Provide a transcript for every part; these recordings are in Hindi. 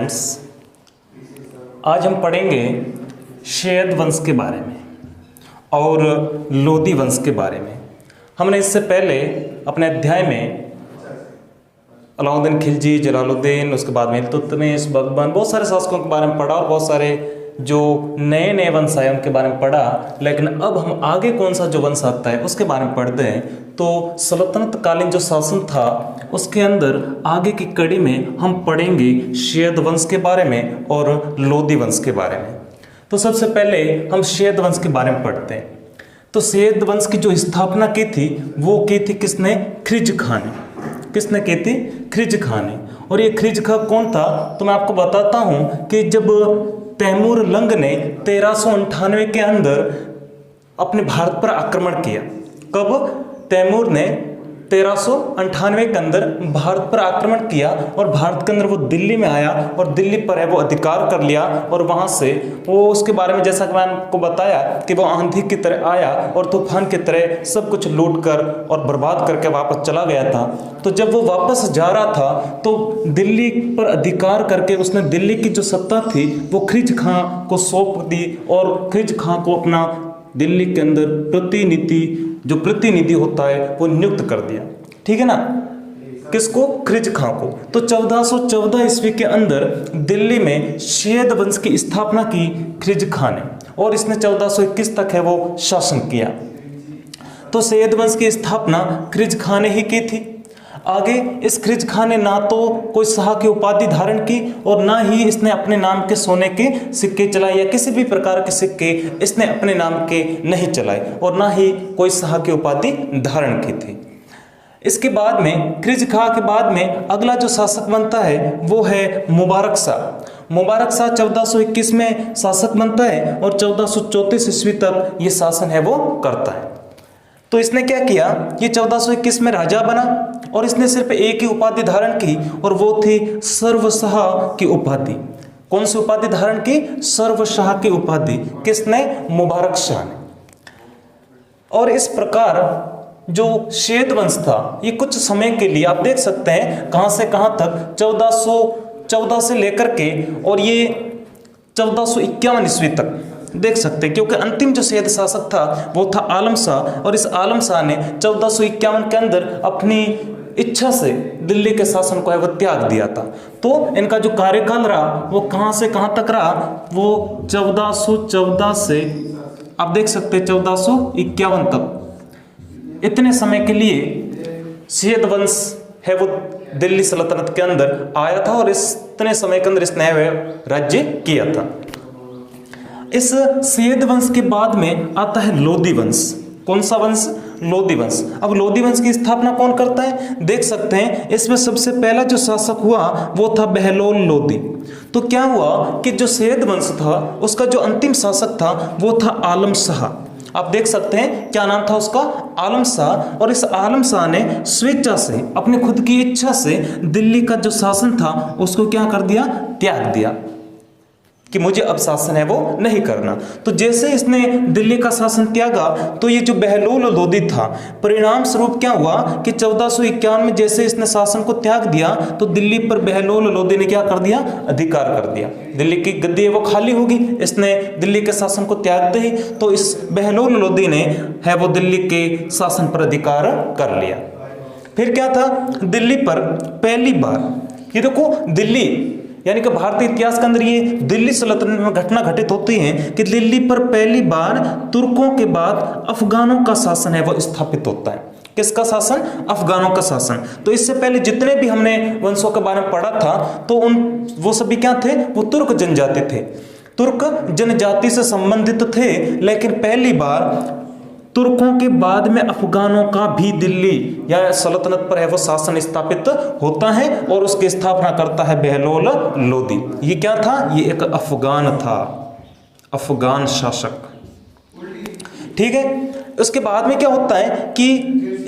फ्रेंड्स, आज हम पढ़ेंगे शैद वंश के बारे में और लोदी वंश के बारे में। हमने इससे पहले अपने अध्याय में अलाउद्दीन खिलजी, जलालुद्दीन, उसके बाद में इल्तुतमिश, बगबन, बहुत सारे शासकों के बारे में पढ़ा और बहुत सारे जो नए नए वंश आए उनके बारे में पढ़ा। लेकिन अब हम आगे कौन सा जो वंश आता है उसके बारे में पढ़ते हैं। तो सल्तनत कालीन जो शासन था उसके अंदर आगे की कड़ी में हम पढ़ेंगे शैद वंश के बारे में और लोदी वंश के बारे में। तो सबसे पहले हम शैद वंश के बारे में पढ़ते हैं। तो शैद वंश की जो स्थापना की थी वो की थी किसने? खिज्र खान ने। किसने की थी? खिज्र खान ने। और ये खिज्र खान कौन था? तो मैं आपको बताता हूँ कि जब तैमूर लंग ने 1398 के अंदर अपने भारत पर आक्रमण किया। कब? तैमूर ने 1398 के अंदर भारत पर आक्रमण किया और भारत के अंदर वो दिल्ली में आया और दिल्ली पर है वो अधिकार कर लिया। और वहाँ से वो उसके बारे में जैसा कि मैंने आपको बताया कि वो आंधी की तरह आया और तूफान की तरह सब कुछ लूट कर और बर्बाद करके वापस चला गया था। तो जब वो वापस जा रहा था तो दिल्ली पर अधिकार करके उसने दिल्ली की जो सत्ता थी वो खिज्र खान को सौंप दी और खिज्र खान को अपना दिल्ली के अंदर प्रतिनिधि होता है वो नियुक्त कर दिया। ठीक है ना? किसको? खिज्र खान को। तो 1414 ईस्वी के अंदर दिल्ली में शैद वंश की स्थापना की खिज्र खान ने और इसने 1421 तक है वो शासन किया। तो शैद वंश की स्थापना खिज्र खान ने ही की थी। आगे इस खिज्र खान ने ना तो कोई शाह की उपाधि धारण की और ना ही इसने अपने नाम के सोने के सिक्के चलाए या किसी भी प्रकार के सिक्के इसने अपने नाम के नहीं चलाए और ना ही कोई शाह की उपाधि धारण की थी। इसके बाद में खिज्र खान के बाद में अगला जो शासक बनता है वो है मुबारक शाह। मुबारक शाह 1421 में शासक बनता है और 1434 ईस्वी तक ये शासन है वो करता है। तो इसने क्या किया? ये 1421 में राजा बना और इसने सिर्फ एक ही उपाधि धारण की और वो थी सर्वशाह की उपाधि। कौन सी उपाधि धारण की? सर्वशाह की उपाधि। किसने? मुबारक शाह ने। और इस प्रकार जो शैद वंश था ये कुछ समय के लिए आप देख सकते हैं कहां से कहां तक 1414 से लेकर के और ये 1451 ईस्वी तक देख सकते हैं, क्योंकि अंतिम जो शैद शासक था वो था आलम शाह और इस आलम शाह ने 1451 के अंदर अपनी इच्छा से दिल्ली के शासन को है वो त्याग दिया था। तो इनका जो कार्यकाल रहा वो कहां से कहां तक रहा? वो 1414 से आप देख सकते हैं 1451 तक। इतने समय के लिए शैद वंश है वो दिल्ली सल्तनत के अंदर आया था और इतने समय के अंदर इसने राज्य किया था। इस शैद वंश के बाद में आता है लोदी वंश। कौन सा वंश? लोदी वंश। अब लोदी वंश की स्थापना कौन करता है? देख सकते हैं इसमें सबसे पहला जो शासक हुआ वो था बहलोल लोदी। तो क्या हुआ कि जो शैद वंश था उसका जो अंतिम शासक था वो था आलम शाह। आप देख सकते हैं क्या नाम था उसका? आलम शाह। और इस आलम शाह ने स्वेच्छा से अपने खुद की इच्छा से दिल्ली का जो शासन था उसको क्या कर दिया? त्याग दिया कि मुझे अब शासन है वो नहीं करना। तो जैसे इसने दिल्ली का शासन त्यागा तो ये जो बहलोल लोदी था परिणाम स्वरूप क्या हुआ कि 1451 में जैसे इसने शासन को त्याग दिया तो दिल्ली पर बहलोल लोदी ने क्या कर दिया? अधिकार कर दिया। दिल्ली की गद्दी है वो खाली होगी, इसने दिल्ली के शासन को त्याग दी तो इस बहलोल लोदी ने है वो दिल्ली के शासन पर अधिकार कर लिया। फिर क्या था? दिल्ली पर पहली बार ये देखो दिल्ली यानी कि भारतीय इतिहास के अंदर ये दिल्ली सल्तनत में घटना घटित होती है कि दिल्ली पर पहली बार तुर्कों के बाद अफगानों का शासन है वो स्थापित होता है। किसका शासन? अफगानों का शासन। तो इससे पहले जितने भी हमने वंशों के बारे में पढ़ा था तो वो सभी क्या थे? वो तुर्क जनजाति थे, तुर्क जनजाति से संबंधित थे। लेकिन पहली बार तुर्कों के बाद में अफगानों का भी दिल्ली या सल्तनत पर है वो शासन स्थापित होता है और उसकी स्थापना करता है बहलोल लोदी। ये क्या था? ये एक अफगान था, अफगान शासक। ठीक है। उसके बाद में क्या होता है कि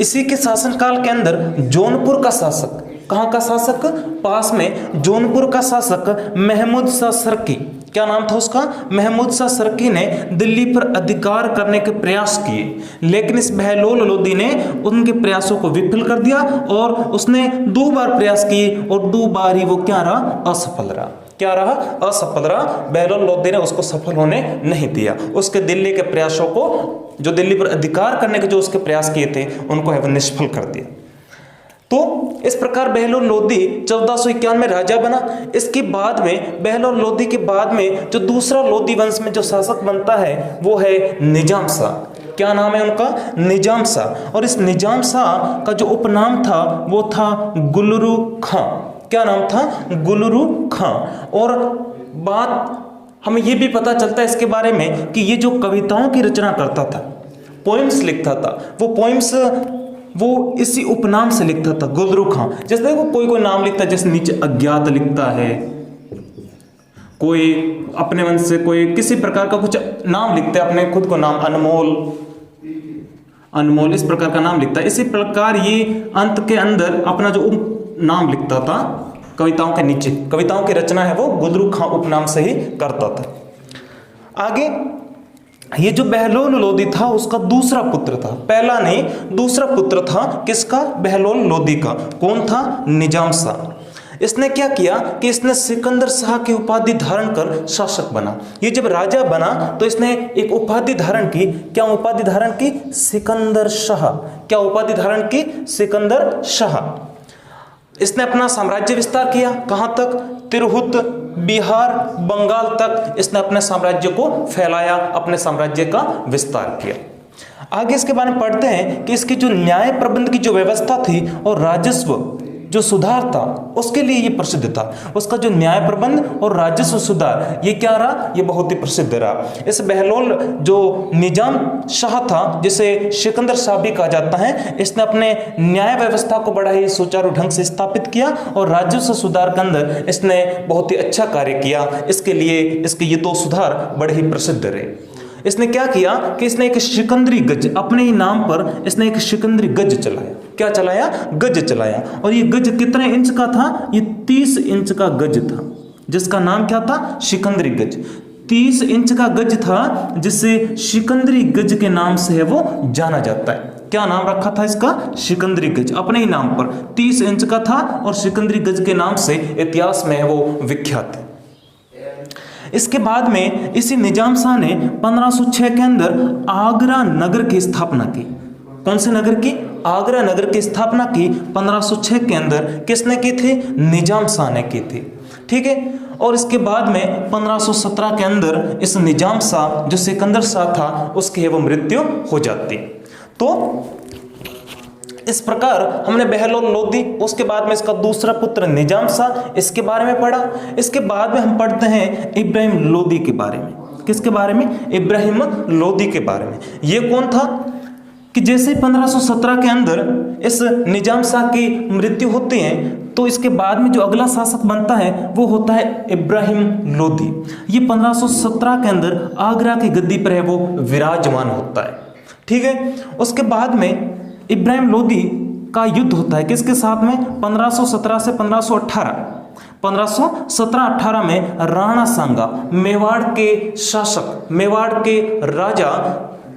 इसी के शासनकाल के अंदर जौनपुर का शासक, कहाँ का शासक? पास में जौनपुर का शासक महमूद शाह सरकी। क्या नाम था उसका? महमूद शाह सरकी ने दिल्ली पर अधिकार करने के प्रयास किए, लेकिन इस बहलोल लोदी ने उनके प्रयासों को विफल कर दिया और उसने 2 बार प्रयास किए और 2 बार ही वो क्या रहा? असफल रहा। क्या रहा? असफल रहा। बहलोल लोदी ने उसको सफल होने नहीं दिया। उसके दिल्ली के प्रयासों को, जो दिल्ली पर अधिकार करने के जो उसके प्रयास किए थे, उनको है वो निष्फल कर दिया। तो इस प्रकार बहलोल लोदी 1451 में राजा बना। इसके बाद में, बहलोल लोदी के बाद में जो दूसरा लोदी वंश में जो शासक बनता है वो है निजाम शाह। क्या नाम है उनका? निजाम शाह। और इस निजाम शाह का जो उपनाम था वो था गुलरू खां। क्या नाम था? गुलरू खां। और बात हमें ये भी पता चलता है इसके बारे में कि ये जो कविताओं की रचना करता था, पोइम्स लिखता था, वो पोइम्स वो इसी उपनाम से लिखता था, गुलरू खां। जैसे देखो कोई नाम लिखता है, जैसे नीचे अज्ञात लिखता है, कोई अपने वंश से कोई किसी प्रकार का कुछ नाम लिखता है, अपने खुद को नाम, अनमोल इस प्रकार का नाम लिखता है। इसी प्रकार ये अंत के अंदर अपना जो नाम लिखता था कविताओं के नीचे, कविताओं की रचना है वो गुलरू खां उपनाम से ही करता था। आगे ये जो बहलोल लोदी था उसका दूसरा पुत्र था, पहला नहीं दूसरा पुत्र था। किसका? बहलोल लोदी का। कौन था? निजाम शाह। इसने क्या किया कि इसने सिकंदर शाह की उपाधि धारण कर शासक बना। ये जब राजा बना तो इसने एक उपाधि धारण की। क्या उपाधि धारण की? सिकंदर शाह। क्या उपाधि धारण की? सिकंदर शाह। इसने अपना साम्राज्य विस्तार किया। कहां तक? तिरहुत, बिहार, बंगाल तक इसने अपने साम्राज्य को फैलाया, अपने साम्राज्य का विस्तार किया। आगे इसके बारे में पढ़ते हैं कि इसकी जो न्याय प्रबंध की जो व्यवस्था थी और राजस्व जो सुधार था उसके लिए ये प्रसिद्ध था। उसका जो न्याय प्रबंध और राजस्व सुधार, ये क्या रहा? ये बहुत ही प्रसिद्ध रहा। इस बहलोल जो निजाम शाह था, जिसे सिकंदर शाह भी कहा जाता है, इसने अपने न्याय व्यवस्था को बड़ा ही सुचारू ढंग से स्थापित किया और राजस्व सुधार के अंदर इसने बहुत ही अच्छा कार्य किया। इसके लिए इसके ये दो सुधार बड़े ही प्रसिद्ध रहे। इसने क्या किया कि इसने एक सिकंदरी गज, अपने ही नाम पर इसने एक सिकंदरी गज चलाया। क्या चलाया? गज चलाया। और ये गज कितने इंच का था? ये 30 इंच का गज था, जिसका नाम क्या था? सिकंदरी गज। 30 इंच का गज था, जिसे सिकंदरी गज के नाम से है वो जाना जाता है। क्या नाम रखा था इसका? सिकंदरी गज। अपने ही नाम पर 30 इंच का था और सिकंदरी गज के नाम से इतिहास में है वो विख्यात है। इसके बाद में इसी निजाम शाह ने 1506 के अंदर आगरा नगर की स्थापना की। कौन से नगर की? आगरा नगर की स्थापना की 1506 के अंदर। किसने की थी? निजाम शाह ने की थी। ठीक है। और इसके बाद में 1517 के अंदर इस निजाम शाह जो सिकंदर शाह था उसकी वो मृत्यु हो जाती। तो इस प्रकार हमने बहलोल लोदी, उसके बाद में इसका दूसरा पुत्र निजाम शाह, इसके बारे में पढ़ा। इसके बाद में हम पढ़ते हैं इब्राहिम लोदी के बारे में। किसके बारे में? इब्राहिम लोदी के बारे में। ये कौन था कि जैसे 1517 के अंदर इस निजाम शाह की मृत्यु होती है तो इसके बाद में जो अगला शासक बनता है वो होता है इब्राहिम लोदी। ये 1517 के अंदर आगरा की गद्दी पर है वो विराजमान होता है। ठीक है। उसके बाद में इब्राहिम लोदी का युद्ध होता है किसके साथ में? 1517 से 1518। 1517-18 में राणा सांगा, मेवाड़ के शासक, मेवाड़ के राजा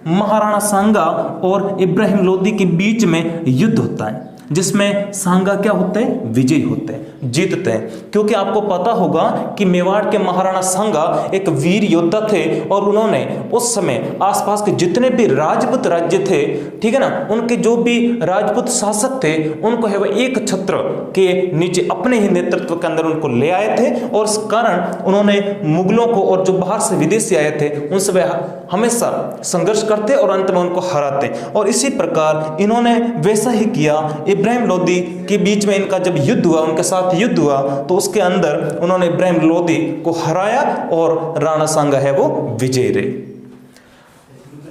महाराणा सांगा और इब्राहिम लोदी के बीच में युद्ध होता है, जिसमें सांगा क्या होते हैं? विजयी होते हैं, जीतते हैं। क्योंकि आपको पता होगा कि मेवाड़ के महाराणा सांगा एक वीर योद्धा थे और उन्होंने उस समय आसपास के जितने भी राजपूत राज्य थे, ठीक है ना, उनके जो भी राजपूत शासक थे उनको है वह एक छत्र के नीचे अपने ही नेतृत्व के अंदर उनको ले आए थे। और इस कारण उन्होंने मुगलों को और जो बाहर से विदेशी आए थे उनसे वह हमेशा संघर्ष करते और अंत में उनको हराते। और इसी प्रकार इन्होंने वैसा ही किया। इब्राहिम लोदी के बीच में इनका जब युद्ध हुआ, उनके साथ युद्ध हुआ, तो उसके अंदर उन्होंने इब्राहिम लोदी को हराया और राणा सांगा है वो विजयी रहे।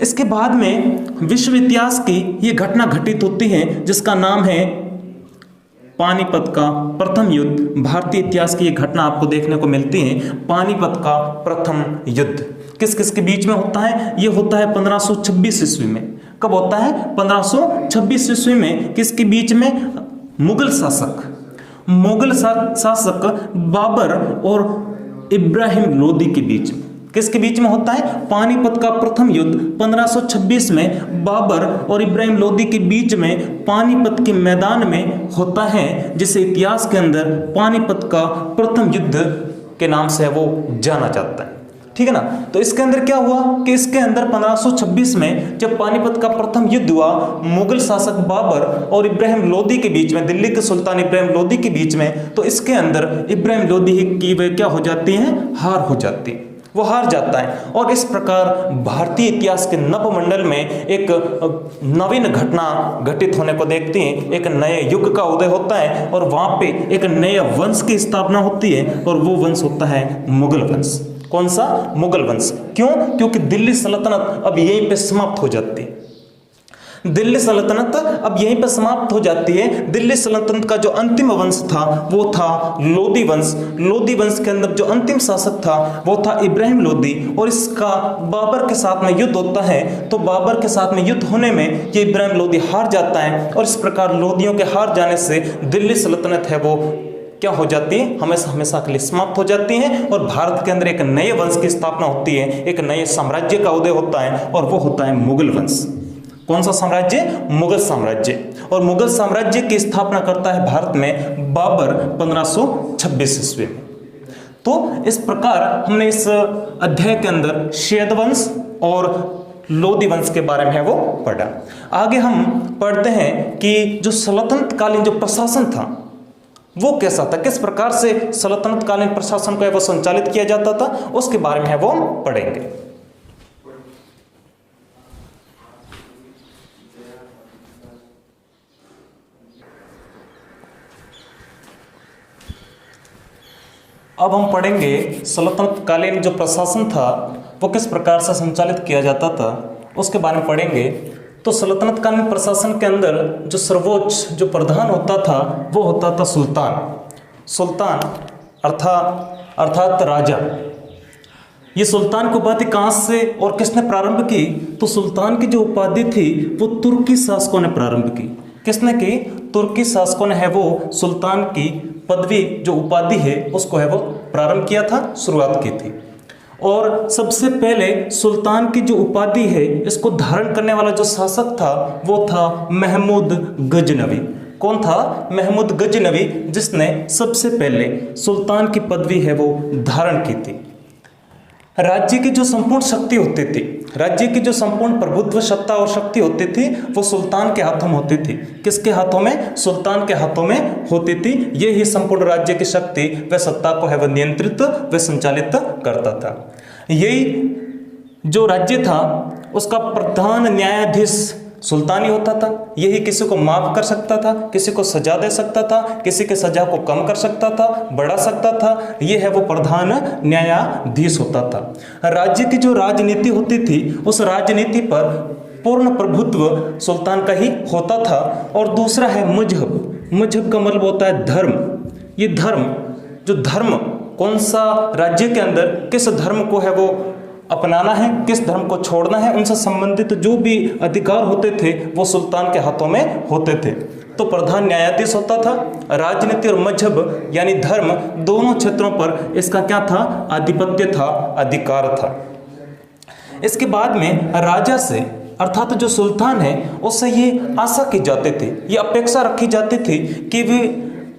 इसके बाद में विश्व इतिहास की ये घटना घटित होती है जिसका नाम है पानीपत का प्रथम युद्ध। भारतीय इतिहास की ये घटना आपको देखने को मिलती है, पानीपत का प्रथम युद्ध। किस किस के बीच में होता है? ये होता है 1526 ईस्वी में। कब होता है? 1526 ईस्वी में। किसके बीच में? मुगल शासक बाबर और इब्राहिम लोदी के बीच में। किसके बीच में होता है? पानीपत का प्रथम युद्ध 1526 में बाबर और इब्राहिम लोदी के बीच में पानीपत के मैदान में होता है, जिसे इतिहास के अंदर पानीपत का प्रथम युद्ध के नाम से वो जाना जाता है, ठीक है ना। तो इसके अंदर क्या हुआ कि इसके अंदर 1526 में जब पानीपत का प्रथम युद्ध हुआ मुगल शासक बाबर और इब्राहिम लोदी के बीच में, दिल्ली के सुल्तान इब्राहिम लोदी के बीच में, तो इसके अंदर इब्राहिम लोदी की वे क्या हो जाती हैं, हार हो जाती है, वो हार जाता है। और इस प्रकार भारतीय इतिहास के नवमंडल में एक नवीन घटना घटित होने को देखती है, एक नए युग का उदय होता है और वहाँ पे एक नए वंश की स्थापना होती है और वो वंश होता है मुगल वंश। कौन सा? मुगल वंश। क्यों? क्योंकि दिल्ली सल्तनत अब यहीं पे समाप्त हो जाती है। दिल्ली सल्तनत अब यहीं पर समाप्त हो जाती है। दिल्ली सल्तनत का जो अंतिम वंश था वो था लोदी वंश। लोदी वंश के अंदर जो अंतिम शासक था वो था इब्राहिम लोदी और इसका बाबर के साथ में युद्ध होता है। तो बाबर के साथ में युद्ध होने में ये इब्राहिम लोदी हार जाता है और इस प्रकार लोदियों के हार जाने से दिल्ली सल्तनत है वो क्या हो जाती है, हमेशा हमेशा के लिए समाप्त हो जाती है और भारत के अंदर एक नए वंश की स्थापना होती है, एक नए साम्राज्य का उदय होता है और वो होता है मुगल वंश। कौन सा साम्राज्य? मुगल साम्राज्य। और मुगल साम्राज्य की स्थापना करता है भारत में बाबर 1526 ईस्वी में। तो इस प्रकार हमने इस अध्याय के अंदर शैद वंश और लोदी वंश के बारे में है वो पढ़ा। आगे हम पढ़ते हैं कि जो सल्तनत कालीन जो प्रशासन था वो कैसा था, किस प्रकार से सल्तनत कालीन प्रशासन को वो संचालित किया जाता था, उसके बारे में है वो पढ़ेंगे। अब हम पढ़ेंगे सल्तनत कालीन जो प्रशासन था वो किस प्रकार से संचालित किया जाता था, उसके बारे में पढ़ेंगे। तो सल्तनत कालीन प्रशासन के अंदर जो सर्वोच्च जो प्रधान होता था वो होता था सुल्तान। सुल्तान अर्थात राजा। ये सुल्तान की उपाधि कहाँ से और किसने प्रारंभ की? तो सुल्तान की जो उपाधि थी वो तुर्की शासकों ने प्रारंभ की। किसने की? तुर्की शासकों ने है वो सुल्तान की पदवी जो उपाधि है उसको है वो प्रारंभ किया था, शुरुआत की थी। और सबसे पहले सुल्तान की जो उपाधि है इसको धारण करने वाला जो शासक था वो था महमूद गजनवी। कौन था? महमूद गजनवी, जिसने सबसे पहले सुल्तान की पदवी है वो धारण की थी। राज्य की जो संपूर्ण शक्ति होती थी, राज्य की जो संपूर्ण प्रभुत्व सत्ता और शक्ति होती थी वो सुल्तान के हाथों में होती थी। किसके हाथों में? सुल्तान के हाथों में होती थी। ये ही संपूर्ण राज्य की शक्ति व सत्ता को है वह नियंत्रित व संचालित करता था। यही जो राज्य था उसका प्रधान न्यायाधीश सुल्तान ही होता था। यही किसी को माफ कर सकता था, किसी को सजा दे सकता था, किसी के सजा को कम कर सकता था, बढ़ा सकता था। ये है वो प्रधान न्यायाधीश होता था। राज्य की जो राजनीति होती थी उस राजनीति पर पूर्ण प्रभुत्व सुल्तान का ही होता था। और दूसरा है मजहब। मजहब का मतलब होता है धर्म। ये धर्म कौन सा राज्य के अंदर किस धर्म को है वो अपनाना है, किस धर्म को छोड़ना है, उनसे संबंधित जो भी अधिकार होते थे वो सुल्तान के हाथों में होते थे। तो प्रधान न्यायाधीश होता था। राजनीति और मजहब यानी धर्म दोनों क्षेत्रों पर इसका क्या था? आधिपत्य था, अधिकार था। इसके बाद में राजा से अर्थात जो सुल्तान है उससे ये आशा की जाती थी, ये अपेक्षा रखी जाती थी कि वे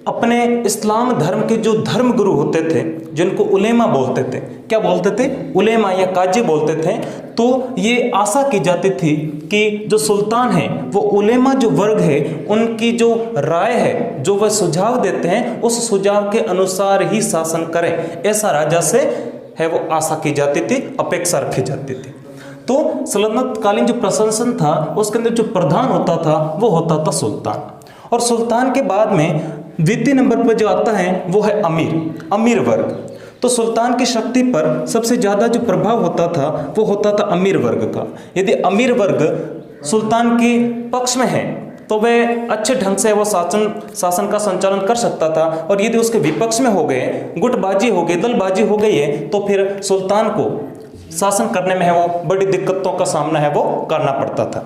अपने इस्लाम धर्म के जो धर्म गुरु होते थे जिनको उलेमा बोलते थे, क्या बोलते थे? उलेमा या काजी बोलते थे। तो ये आशा की जाती थी कि जो सुल्तान है वो उलेमा जो वर्ग है उनकी जो राय है, जो वह सुझाव देते हैं उस सुझाव के अनुसार ही शासन करें, ऐसा राजा से है वो आशा की जाती थी, अपेक्षा रखी जाती थी। तो सल्तनत कालीन जो प्रशासन था उसके अंदर जो प्रधान होता था वो होता था सुल्तान। और सुल्तान के बाद में द्वितीय नंबर पर जो आता है वो है अमीर वर्ग। तो सुल्तान की शक्ति पर सबसे ज़्यादा जो प्रभाव होता था वो होता था अमीर वर्ग का। यदि अमीर वर्ग सुल्तान के पक्ष में है तो वह अच्छे ढंग से वो शासन का संचालन कर सकता था। और यदि उसके विपक्ष में हो गए, गुटबाजी हो गई, दलबाजी हो गई है तो फिर सुल्तान को शासन करने में है वो बड़ी दिक्कतों का सामना है वो करना पड़ता था।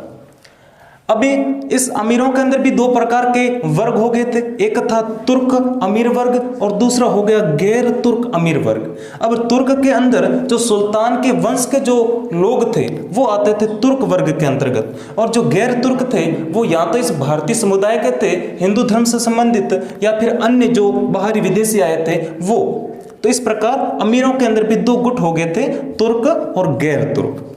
अभी इस अमीरों के अंदर भी दो प्रकार के वर्ग हो गए थे। एक था तुर्क अमीर वर्ग और दूसरा हो गया गैर तुर्क अमीर वर्ग। अब तुर्क के अंदर जो सुल्तान के वंश के जो लोग थे वो आते थे तुर्क वर्ग के अंतर्गत, और जो गैर तुर्क थे वो या तो इस भारतीय समुदाय के थे, हिंदू धर्म से संबंधित, या फिर अन्य जो बाहरी विदेशी आए थे वो तो इस प्रकार अमीरों के अंदर भी दो गुट हो गए थे, तुर्क और गैर तुर्क।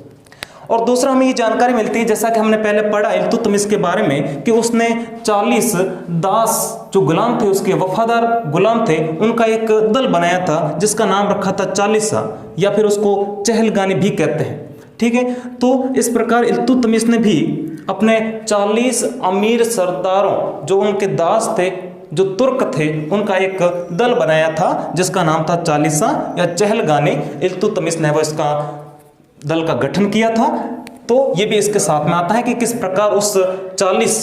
और दूसरा हमें ये जानकारी मिलती है, जैसा कि हमने पहले पढ़ा इल्तुतमिश के बारे में, कि उसने 40 दास जो गुलाम थे, उसके वफादार गुलाम थे, उनका एक दल बनाया था जिसका नाम रखा था चालीसा, या फिर उसको चहलगानी भी कहते हैं। ठीक है, तो इस प्रकार इल्तुतमिश ने भी अपने 40 अमीर सरदारों जो उनके दास थे, जो तुर्क थे, उनका एक दल बनाया था जिसका नाम था चालीसा या चहलगानी। इल्तुतमिश ने वो इसका दल का गठन किया था। तो ये भी इसके साथ में आता है कि किस प्रकार उस 40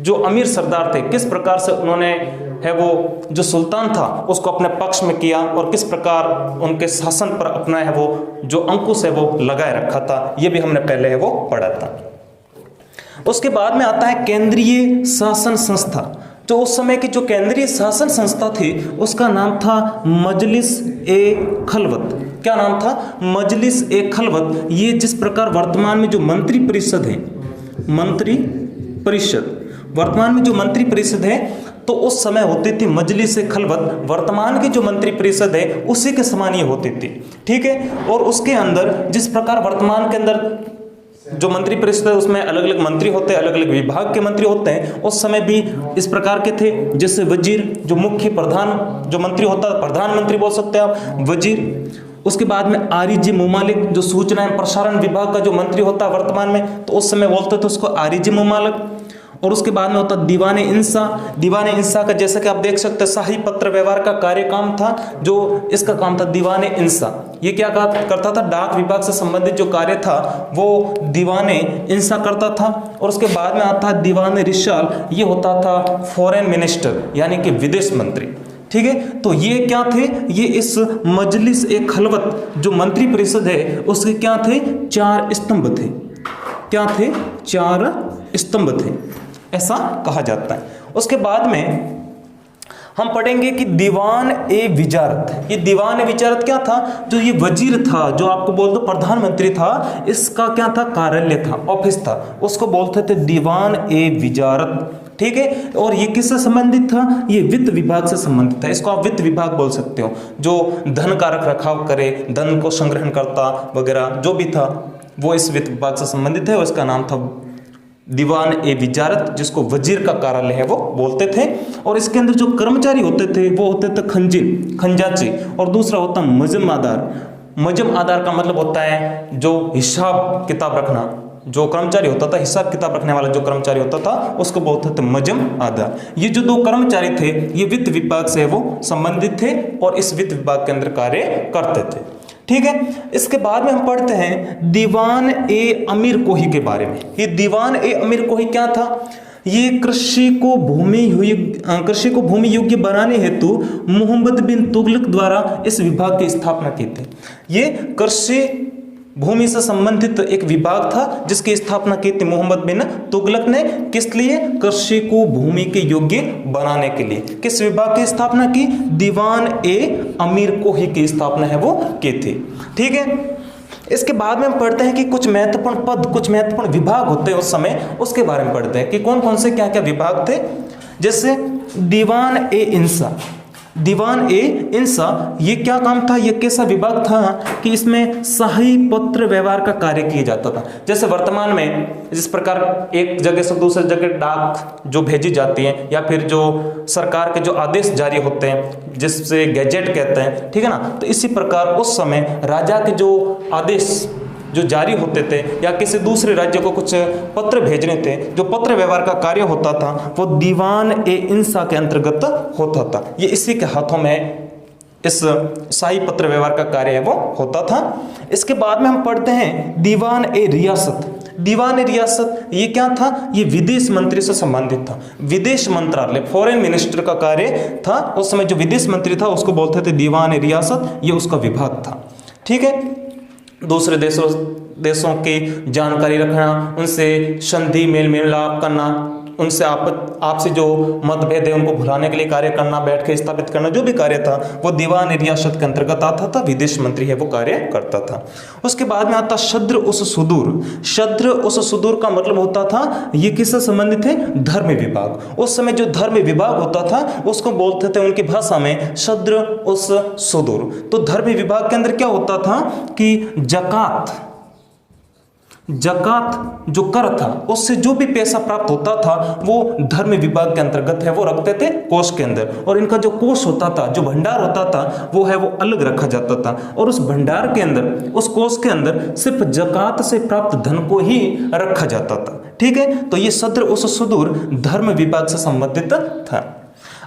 जो अमीर सरदार थे, किस प्रकार से उन्होंने है वो जो सुल्तान था उसको अपने पक्ष में किया, और किस प्रकार उनके शासन पर अपना है वो जो अंकुश है वो लगाए रखा था। ये भी हमने पहले है वो पढ़ा था। उसके बाद में आता है केंद्रीय शासन संस्था। तो उस समय की जो केंद्रीय शासन संस्था थी उसका नाम था मजलिस ए खलवत। क्या नाम था? मजलिस ए खलवत। ये जिस प्रकार वर्तमान में जो मंत्री परिषद है, मंत्री परिषद, वर्तमान में जो मंत्री परिषद है, तो उस समय होती थी मजलिस ए खलवत। वर्तमान की जो मंत्री परिषद है उसी के समान ये होती थी। ठीक है, और उसके अंदर जिस प्रकार वर्तमान के अंदर जो मंत्री परिषद है उसमें अलग अलग मंत्री होते हैं, अलग अलग विभाग के मंत्री होते हैं, उस समय भी इस प्रकार के थे। जैसे वजीर जो मुख्य प्रधान जो मंत्री होता है, प्रधानमंत्री बोल सकते हैं आप, वजीर। उसके बाद में आरिजी मुमालिक जो सूचना एवं प्रसारण विभाग का जो मंत्री होता है वर्तमान में, तो उस समय बोलते थे उसको आरिजी मुमालिक। और उसके बाद में होता दीवाने इंसा। दीवाने इंसा का जैसा कि आप देख सकते हैं शाही पत्र व्यवहार का कार्य काम था, जो इसका काम था दीवाने इंसा। ये क्या करता था? डाक विभाग से संबंधित जो कार्य था वो दीवाने इंसा करता था। और उसके बाद में आता है दीवाने रिशाल। ये होता था फॉरेन मिनिस्टर यानी कि विदेश मंत्री। ठीक है, तो ये क्या थे? ये इस मजलिस ए खलवत जो मंत्री परिषद है उसके क्या थे? 4 स्तंभ थे। क्या थे? 4 स्तंभ थे, ऐसा कहा जाता है। उसके बाद में हम पढ़ेंगे कि दीवान ए विजारत। ये दीवान ए विजारत क्या था? जो ये वजीर था, जो आपको बोल दो प्रधानमंत्री था, इसका क्या था? कार्यालय था, ऑफिस था, उसको बोलते थे दीवान ए विजारत। ठीक है, और ये किससे संबंधित था? ये वित्त विभाग से संबंधित था। इसको आप वित्त विभाग बोल सकते हो, जो धन का रख रखाव करे, धन को संग्रहण करता वगैरह जो भी था वो इस वित्त विभाग से संबंधित है। उसका नाम था दीवान ए विजारत, जिसको वजीर का कार्यालय है वो बोलते थे। और इसके अंदर जो कर्मचारी होते थे वो होते थे खंजाची, और दूसरा होता मजम आधार। मजम आधार का मतलब होता है जो हिसाब किताब रखना, जो कर्मचारी होता था, हिसाब किताब रखने वाला जो कर्मचारी होता था उसको बोलते थे मजम आधार। ये जो 2 कर्मचारी थे ये वित्त विभाग से वो संबंधित थे और इस वित्त विभाग के अंदर कार्य करते थे। ठीक है, इसके बाद में हम पढ़ते हैं दीवान ए अमीर कोही के बारे में। ये दीवान ए अमीर कोही क्या था? ये कृषि को भूमि योग्य बनाने हेतु मोहम्मद बिन तुगलक द्वारा इस विभाग की स्थापना की थी। ये कृषि भूमि से संबंधित एक विभाग था जिसकी स्थापना की थी मोहम्मद बिन तुगलक ने। किस लिए? कृषि को भूमि के योग्य बनाने के लिए। किस विभाग की स्थापना की? दीवान ए अमीर कोही की स्थापना है वो की थी। ठीक है, इसके बाद में हम पढ़ते हैं कि कुछ महत्वपूर्ण पद, कुछ महत्वपूर्ण विभाग होते हैं उस समय, उसके बारे में पढ़ते हैं कि कौन कौन से क्या क्या विभाग थे। जैसे दीवान ए इंसा। दीवान ए इंसा ये क्या काम था? ये कैसा विभाग था कि इसमें शाही पत्र व्यवहार का कार्य किया जाता था। जैसे वर्तमान में जिस प्रकार एक जगह से दूसरे जगह डाक जो भेजी जाती है, या फिर जो सरकार के जो आदेश जारी होते हैं जिससे गैजेट कहते हैं, ठीक है ना, तो इसी प्रकार उस समय राजा के जो आदेश जो जारी होते थे या किसी दूसरे राज्य को कुछ पत्र भेजने थे, जो पत्र व्यवहार का कार्य होता था वो दीवान ए इंसा के अंतर्गत होता था। ये इसी के हाथों में इस शाही पत्र व्यवहार का कार्य है वो होता था। इसके बाद में हम पढ़ते हैं दीवान ए रियासत। दीवान ए रियासत ये क्या था? ये विदेश मंत्री से संबंधित था। विदेश मंत्रालय, फॉरेन मिनिस्टर का कार्य था। उस समय जो विदेश मंत्री था उसको बोलते थे दीवान ए रियासत, ये उसका विभाग था। ठीक है, दूसरे देशों की जानकारी रखना, उनसे संधि मेल मिलाप करना, उनसे आपसे जो मतभेद है उनको भुलाने के लिए कार्य करना, बैठ के स्थापित करना, जो भी कार्य था वो दीवान रियासत के अंतर्गत आता था, विदेश मंत्री है वो कार्य करता था। उसके बाद में आता शद्र उस सुदूर। शद्र उस सुदूर का मतलब होता था ये किससे संबंधित है, धर्म विभाग। उस समय जो धर्म विभाग होता था उसको बोलते थे उनकी भाषा में शद्र उस सुदूर। तो धर्म विभाग के अंदर क्या होता था कि जकात जो कर था उससे जो भी पैसा प्राप्त होता था वो धर्म विभाग के अंतर्गत है वो रखते थे कोष के अंदर, और इनका जो कोष होता था, जो भंडार होता था वो है वो अलग रखा जाता था, और उस भंडार के अंदर, उस कोष के अंदर सिर्फ जकात से प्राप्त धन को ही रखा जाता था। ठीक है, तो ये सद्र उस सुदूर धर्म विभाग से संबंधित था।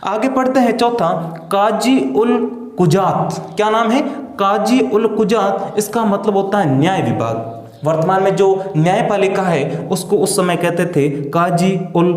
आगे पढ़ते हैं चौथा, काजी उल कुजात। क्या नाम है, काजी उल कुजात। इसका मतलब होता है न्याय विभाग। वर्तमान में जो न्यायपालिका है उसको उस समय कहते थे काजी उल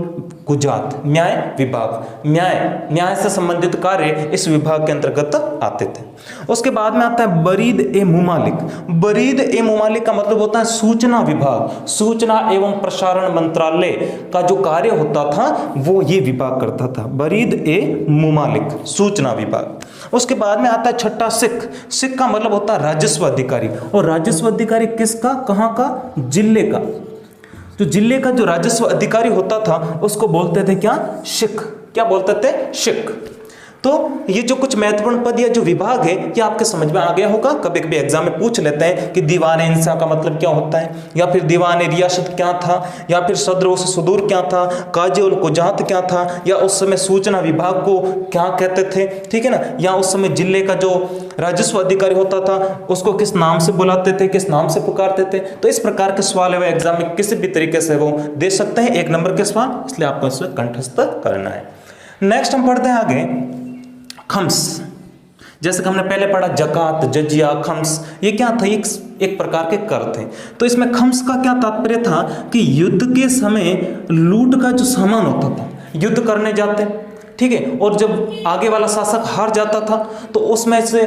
कुजात, न्याय विभाग। न्याय से संबंधित कार्य इस विभाग के अंतर्गत आते थे। उसके बाद में आता है बरीद ए मुमालिक। बरीद ए मुमालिक का मतलब होता है सूचना विभाग। सूचना एवं प्रसारण मंत्रालय का जो कार्य होता था वो ये विभाग करता था, बरीद ए मुमालिक, सूचना विभाग। उसके बाद में आता है छठा सिख। सिख का मतलब होता है राजस्व अधिकारी, और राजस्व अधिकारी किसका, कहाँ का, जिले का। तो जिले का जो राजस्व अधिकारी होता था उसको बोलते थे क्या, सिख। क्या बोलते थे, सिख। तो ये जो कुछ महत्वपूर्ण पद या जो विभाग है ये आपके समझ में आ गया होगा। कभी कभी एग्जाम में पूछ लेते हैं कि दीवान इंसा का मतलब क्या होता है, या फिर दीवान रियासत क्या था, या फिर सद्र उस सुदूर क्या था, काजी उल कुजात क्या था, या उस समय सूचना विभाग को क्या कहते थे। ठीक है ना, या उस समय जिले का जो राजस्व अधिकारी होता था उसको किस नाम से बुलाते थे, किस नाम से पुकारते थे। तो इस प्रकार के सवाल है वो एग्जाम में किसी भी तरीके से वो दे सकते हैं, 1 नंबर के सवाल, इसलिए आपको इसमें कंठस्थ करना है। नेक्स्ट हम पढ़ते हैं आगे खम्स। जैसे कि हमने पहले पढ़ा जकात, जजिया, खम्स, ये क्या था, एक प्रकार के कर थे। तो इसमें खम्स का क्या तात्पर्य था कि युद्ध के समय लूट का जो सामान होता था, युद्ध करने जाते, ठीक है, और जब आगे वाला शासक हार जाता था तो उसमें से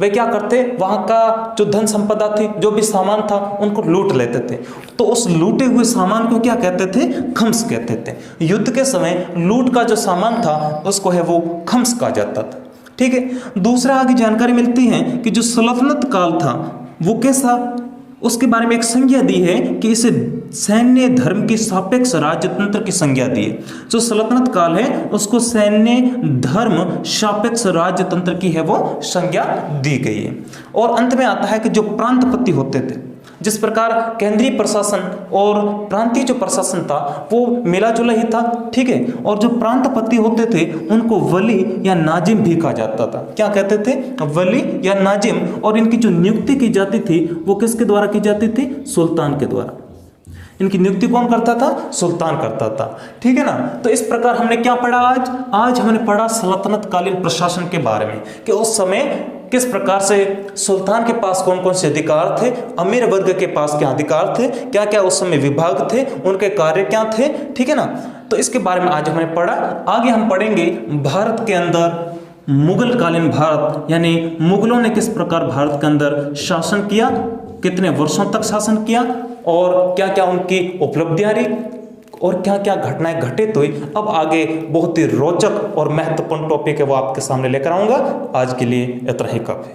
वे क्या करते, वहां का जो धन संपदा थी, जो भी सामान था, उनको लूट लेते थे। तो उस लूटे हुए सामान को क्या कहते थे, खम्स कहते थे। युद्ध के समय लूट का जो सामान था उसको है वो खम्स कहा जाता था। ठीक है, दूसरा आगे जानकारी मिलती है कि जो सल्तनत काल था वो कैसा, उसके बारे में एक संज्ञा दी है कि इसे सैन्य धर्म की सापेक्ष राजतंत्र की संज्ञा दी है। जो सल्तनत काल है उसको सैन्य धर्म सापेक्ष राजतंत्र की है वो संज्ञा दी गई है। और अंत में आता है कि जो प्रांतपति होते थे, जिस प्रकार केंद्रीय प्रशासन और प्रांतीय जो प्रशासन था वो मिला जुला ही था। ठीक है, और जो प्रांतपति होते थे उनको वली या नाजिम भी कहा जाता था। क्या कहते थे, वली या नाजिम। और इनकी जो नियुक्ति की जाती थी वो किसके द्वारा की जाती थी, सुल्तान के द्वारा। इनकी नियुक्ति कौन करता था, सुल्तान करता था। ठीक है ना, तो इस प्रकार हमने क्या पढ़ा आज हमने पढ़ा सल्तनत कालीन प्रशासन के बारे में कि उस समय किस प्रकार से सुल्तान के पास कौन कौन से अधिकार थे, अमीर वर्ग के पास क्या अधिकार थे, क्या क्या उस समय विभाग थे, उनके कार्य क्या थे। ठीक है ना, तो इसके बारे में आज हमने पढ़ा। आगे हम पढ़ेंगे भारत के अंदर मुगल कालीन भारत, यानी मुगलों ने किस प्रकार भारत के अंदर शासन किया, कितने वर्षों तक शासन किया, और क्या क्या उनकी उपलब्धियां रही, और क्या क्या घटनाएं घटित हुई। अब आगे बहुत ही रोचक और महत्वपूर्ण टॉपिक है वो आपके सामने लेकर आऊंगा। आज के लिए इतना ही काफी।